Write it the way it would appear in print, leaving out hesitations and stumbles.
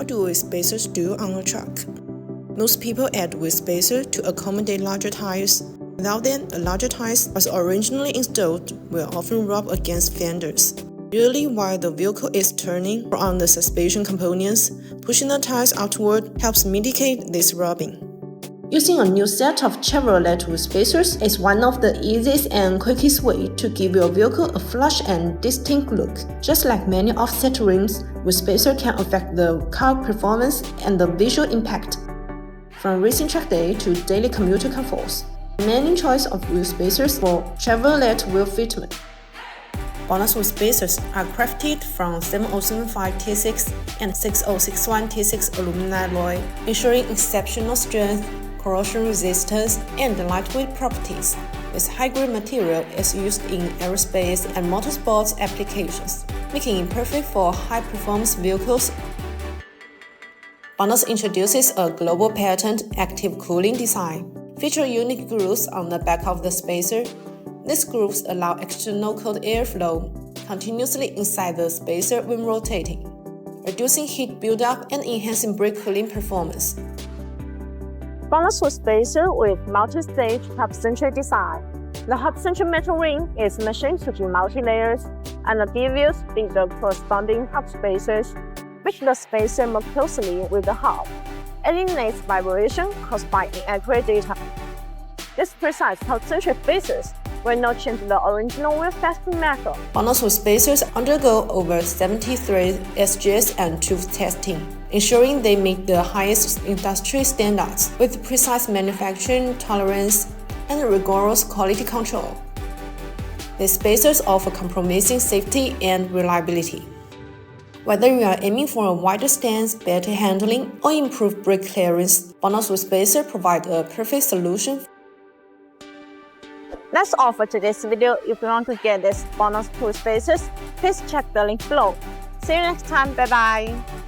What do wheel spacers do on a truck? Most people add wheel spacer to accommodate larger tires. Without them, the larger tires, as originally installed, will often rub against fenders. Usually while the vehicle is turning or on the suspension components, pushing the tires outward helps mitigate this rubbing. Using a new set of Chevrolet wheel spacers is one of the easiest and quickest way to give your vehicle a flush and distinct look. Just like many offset rims, wheel spacer can affect the car performance and the visual impact. From racing track day to daily commuter comforts, many choice of wheel spacers for Chevrolet wheel fitment. BONOSS wheel spacers are crafted from 7075 T6 and 6061 T6 aluminum alloy, ensuring exceptional strength, corrosion resistance, and lightweight properties. This high-grade material is used in aerospace and motorsports applications, making it perfect for high-performance vehicles. BONOSS introduces a global patent active cooling design, featuring unique grooves on the back of the spacer. These grooves allow external cold airflow continuously inside the spacer when rotating, reducing heat buildup and enhancing brake cooling performance. BONOSS wheel spacer with multi-stage hub-centric design. The hub-centric metal ring is machined to be multi-layers and gives you the corresponding hub spacers, which the spacer more closely with the hub. Eliminates vibration caused by inaccurate data. This precise hub-centric spacers will not change the original wheel fastening method. BONOSS wheel spacers undergo over 73 SGS and tooth testing, ensuring they meet the highest industry standards with precise manufacturing tolerance and rigorous quality control. These spacers offer compromising safety and reliability. Whether you are aiming for a wider stance, better handling, or improved brake clearance, BONOSS wheel spacer provides a perfect solution. That's all for today's video. If you want to get this BONOSS wheel spacers, please check the link below. See you next time. Bye bye.